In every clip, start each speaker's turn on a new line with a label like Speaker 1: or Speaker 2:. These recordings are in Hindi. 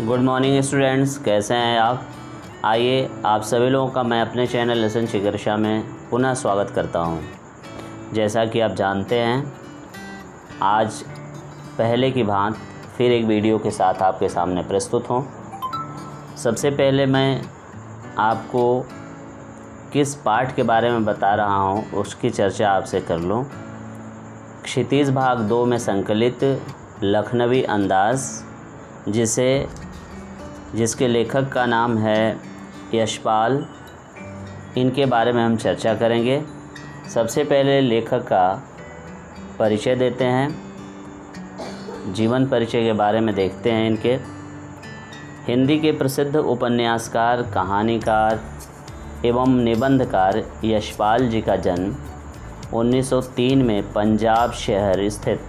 Speaker 1: गुड मॉर्निंग स्टूडेंट्स, कैसे हैं आप। आइए आप सभी लोगों का मैं अपने चैनल लेसन चिकित्सा में पुनः स्वागत करता हूं। जैसा कि आप जानते हैं, आज पहले की भांति फिर एक वीडियो के साथ आपके सामने प्रस्तुत हूं। सबसे पहले मैं आपको किस पाठ के बारे में बता रहा हूं उसकी चर्चा आपसे कर लूं। क्षितिज भाग 2 में संकलित लखनवी अंदाज़, जिसके लेखक का नाम है यशपाल, इनके बारे में हम चर्चा करेंगे। सबसे पहले लेखक का परिचय देते हैं, जीवन परिचय के बारे में देखते हैं इनके। हिंदी के प्रसिद्ध उपन्यासकार, कहानीकार एवं निबंधकार यशपाल जी का जन्म 1903 में पंजाब शहर स्थित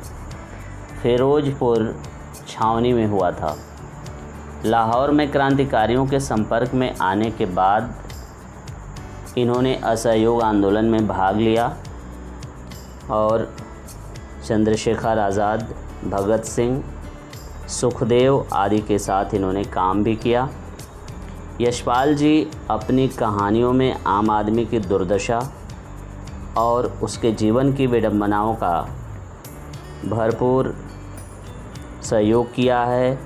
Speaker 1: फिरोजपुर छावनी में हुआ था। लाहौर में क्रांतिकारियों के संपर्क में आने के बाद इन्होंने असहयोग आंदोलन में भाग लिया और चंद्रशेखर आज़ाद, भगत सिंह, सुखदेव आदि के साथ इन्होंने काम भी किया। यशपाल जी अपनी कहानियों में आम आदमी की दुर्दशा और उसके जीवन की विडंबनाओं का भरपूर सहयोग किया है।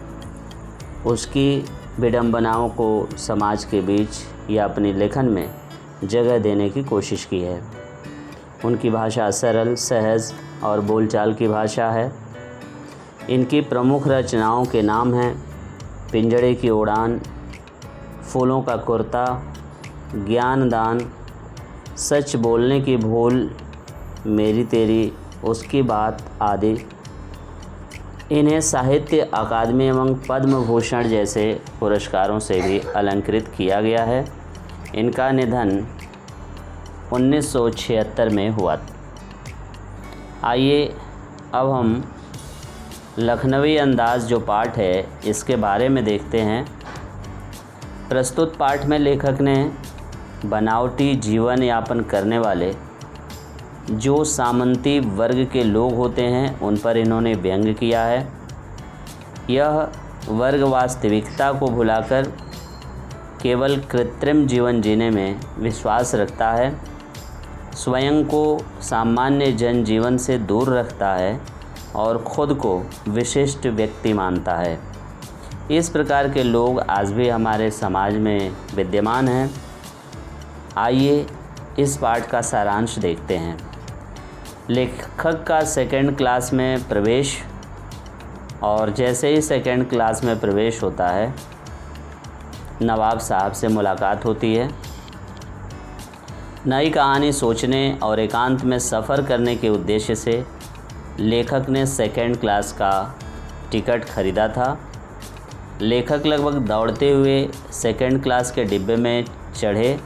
Speaker 1: उसकी विडंबनाओं को समाज के बीच या अपने लेखन में जगह देने की कोशिश की है। उनकी भाषा सरल, सहज और बोलचाल की भाषा है। इनकी प्रमुख रचनाओं के नाम हैं पिंजड़े की उड़ान, फूलों का कुर्ता, ज्ञानदान, सच बोलने की भूल, मेरी तेरी, उसकी बात आदि। इन्हें साहित्य अकादमी एवं पद्म भूषण जैसे पुरस्कारों से भी अलंकृत किया गया है। इनका निधन 1976 में हुआ। आइए अब हम लखनवी अंदाज़ जो पाठ है इसके बारे में देखते हैं। प्रस्तुत पाठ में लेखक ने बनावटी जीवन यापन करने वाले जो सामंती वर्ग के लोग होते हैं उन पर इन्होंने व्यंग्य किया है। यह वर्ग वास्तविकता को भुलाकर केवल कृत्रिम जीवन जीने में विश्वास रखता है, स्वयं को सामान्य जनजीवन से दूर रखता है और खुद को विशिष्ट व्यक्ति मानता है। इस प्रकार के लोग आज भी हमारे समाज में विद्यमान हैं। आइए इस पाठ का सारांश देखते हैं। लेखक का सेकंड क्लास में प्रवेश, और जैसे ही सेकंड क्लास में प्रवेश होता है नवाब साहब से मुलाकात होती है। नई कहानी सोचने और एकांत में सफ़र करने के उद्देश्य से लेखक ने सेकंड क्लास का टिकट खरीदा था। लेखक लगभग दौड़ते हुए सेकंड क्लास के डिब्बे में चढ़े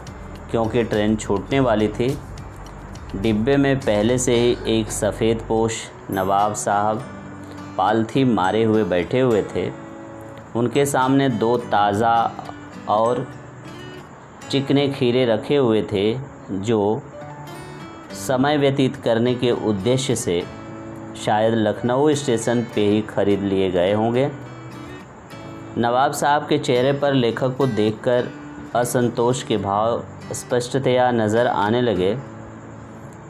Speaker 1: क्योंकि ट्रेन छूटने वाली थी। डिब्बे में पहले से ही एक सफ़ेद पोश नवाब साहब पालथी मारे हुए बैठे हुए थे। उनके सामने 2 ताज़ा और चिकने खीरे रखे हुए थे जो समय व्यतीत करने के उद्देश्य से शायद लखनऊ स्टेशन पे ही खरीद लिए गए होंगे। नवाब साहब के चेहरे पर लेखक को देखकर असंतोष के भाव स्पष्टतया नज़र आने लगे।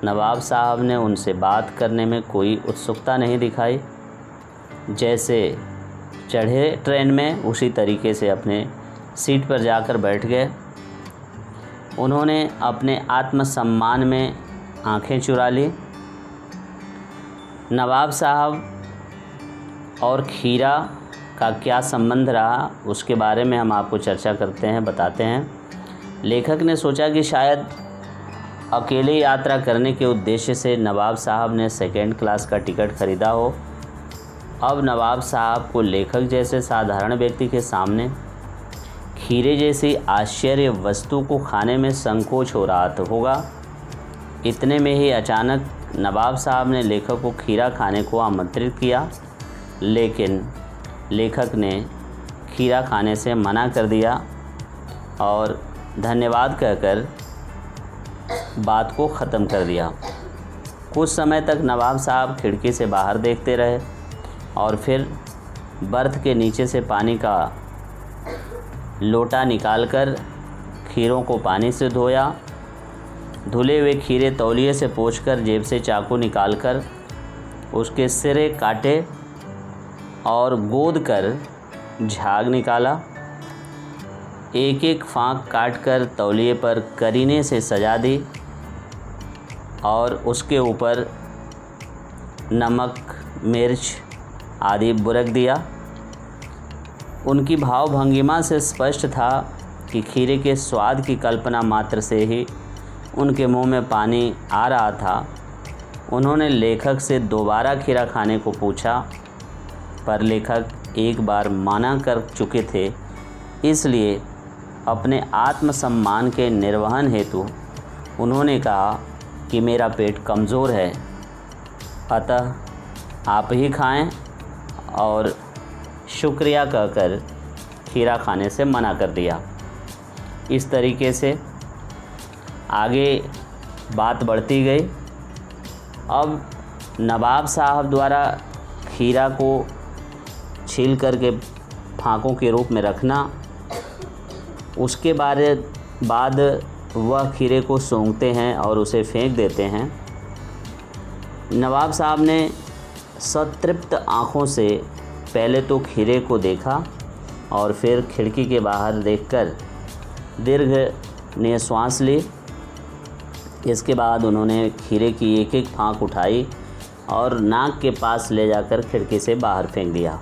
Speaker 1: नवाब साहब ने उनसे बात करने में कोई उत्सुकता नहीं दिखाई। जैसे चढ़े ट्रेन में उसी तरीके से अपने सीट पर जाकर बैठ गए। उन्होंने अपने आत्मसम्मान में आंखें चुरा ली। नवाब साहब और खीरा का क्या संबंध रहा उसके बारे में हम आपको चर्चा करते हैं, बताते हैं। लेखक ने सोचा कि शायद अकेले यात्रा करने के उद्देश्य से नवाब साहब ने सेकंड क्लास का टिकट खरीदा हो। अब नवाब साहब को लेखक जैसे साधारण व्यक्ति के सामने खीरे जैसी आश्चर्य वस्तु को खाने में संकोच हो रहा होगा। इतने में ही अचानक नवाब साहब ने लेखक को खीरा खाने को आमंत्रित किया, लेकिन लेखक ने खीरा खाने से मना कर दिया और धन्यवाद कहकर बात को ख़त्म कर दिया। कुछ समय तक नवाब साहब खिड़की से बाहर देखते रहे और फिर बर्थ के नीचे से पानी का लोटा निकालकर खीरों को पानी से धोया। धुले हुए खीरे तौलिए से पोंछकर जेब से चाकू निकालकर उसके सिरे काटे और गोद कर झाग निकाला। एक एक फाँक काटकर तौलिए पर करीने से सजा दी और उसके ऊपर नमक, मिर्च आदि बुरक दिया। उनकी भाव भंगिमा से स्पष्ट था कि खीरे के स्वाद की कल्पना मात्र से ही उनके मुंह में पानी आ रहा था। उन्होंने लेखक से दोबारा खीरा खाने को पूछा, पर लेखक एक बार मना कर चुके थे, इसलिए अपने आत्मसम्मान के निर्वहन हेतु उन्होंने कहा कि मेरा पेट कमज़ोर है, अतः आप ही खाएं, और शुक्रिया कहकर खीरा खाने से मना कर दिया। इस तरीके से आगे बात बढ़ती गई। अब नवाब साहब द्वारा खीरा को छील करके फाँकों के रूप में रखना, उसके बाद वह खीरे को सूंघते हैं और उसे फेंक देते हैं। नवाब साहब ने संतृप्त आँखों से पहले तो खीरे को देखा और फिर खिड़की के बाहर देखकर दीर्घ निश्वास ली। इसके बाद उन्होंने खीरे की एक एक फाँक उठाई और नाक के पास ले जाकर खिड़की से बाहर फेंक दिया।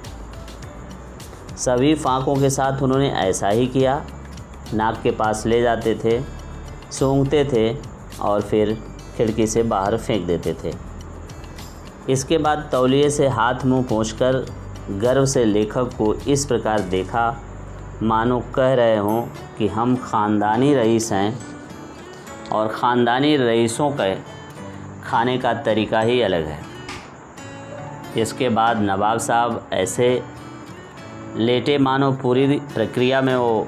Speaker 1: सभी फाँकों के साथ उन्होंने ऐसा ही किया। नाक के पास ले जाते थे, सूंघते थे और फिर खिड़की से बाहर फेंक देते थे। इसके बाद तौलिए से हाथ मुंह पोंछकर गर्व से लेखक को इस प्रकार देखा मानो कह रहे हों कि हम ख़ानदानी रईस हैं और ख़ानदानी रईसों के खाने का तरीका ही अलग है। इसके बाद नवाब साहब ऐसे लेटे मानो पूरी प्रक्रिया में वो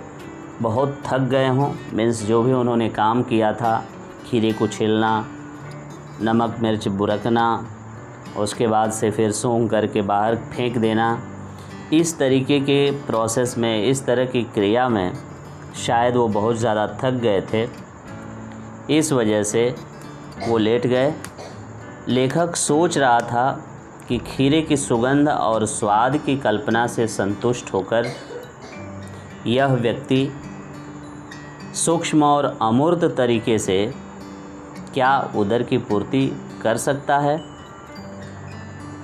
Speaker 1: बहुत थक गए हों। मीन्स जो भी उन्होंने काम किया था, खीरे को छीलना, नमक मिर्च बुरकना, उसके बाद से फिर सूंघ करके बाहर फेंक देना, इस तरीके के प्रोसेस में, इस तरह की क्रिया में शायद वो बहुत ज़्यादा थक गए थे। इस वजह से वो लेट गए। लेखक सोच रहा था कि खीरे की सुगंध और स्वाद की कल्पना से संतुष्ट होकर यह व्यक्ति सूक्ष्म और अमूर्त तरीके से क्या उदर की पूर्ति कर सकता है।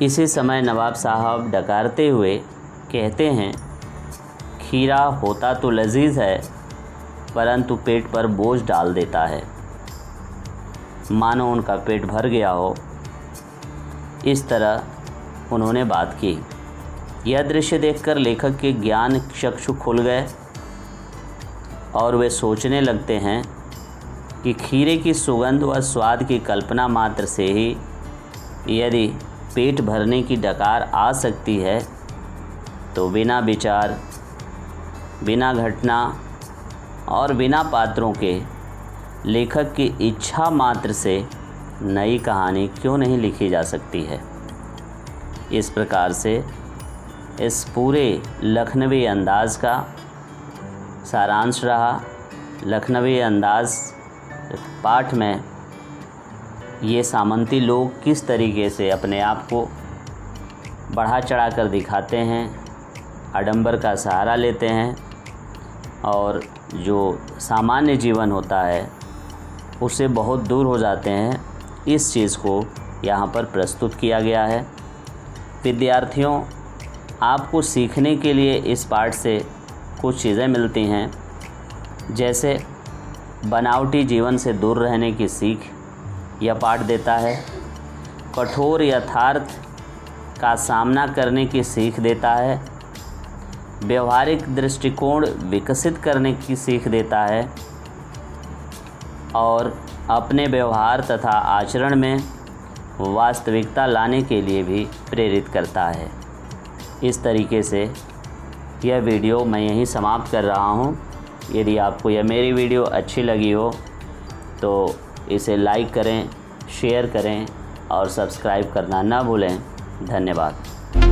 Speaker 1: इसी समय नवाब साहब डकारते हुए कहते हैं, खीरा होता तो लजीज है परंतु पेट पर बोझ डाल देता है। मानो उनका पेट भर गया हो, इस तरह उन्होंने बात की। यह दृश्य देखकर लेखक के ज्ञान चक्षु खुल गए और वे सोचने लगते हैं कि खीरे की सुगंध व स्वाद की कल्पना मात्र से ही यदि पेट भरने की डकार आ सकती है, तो बिना विचार, बिना घटना और बिना पात्रों के लेखक की इच्छा मात्र से नई कहानी क्यों नहीं लिखी जा सकती है। इस प्रकार से इस पूरे लखनवी अंदाज़ का सारांश रहा। लखनवी अंदाज़ पाठ में ये सामंती लोग किस तरीके से अपने आप को बढ़ा चढ़ा कर दिखाते हैं, आडंबर का सहारा लेते हैं और जो सामान्य जीवन होता है उससे बहुत दूर हो जाते हैं, इस चीज़ को यहाँ पर प्रस्तुत किया गया है। विद्यार्थियों, आपको सीखने के लिए इस पाठ से कुछ चीज़ें मिलती हैं, जैसे बनावटी जीवन से दूर रहने की सीख यह पाठ देता है, कठोर यथार्थ का सामना करने की सीख देता है, व्यवहारिक दृष्टिकोण विकसित करने की सीख देता है और अपने व्यवहार तथा आचरण में वास्तविकता लाने के लिए भी प्रेरित करता है। इस तरीके से यह वीडियो मैं यहीं समाप्त कर रहा हूँ। यदि आपको यह मेरी वीडियो अच्छी लगी हो तो इसे लाइक करें, शेयर करें और सब्सक्राइब करना ना भूलें। धन्यवाद।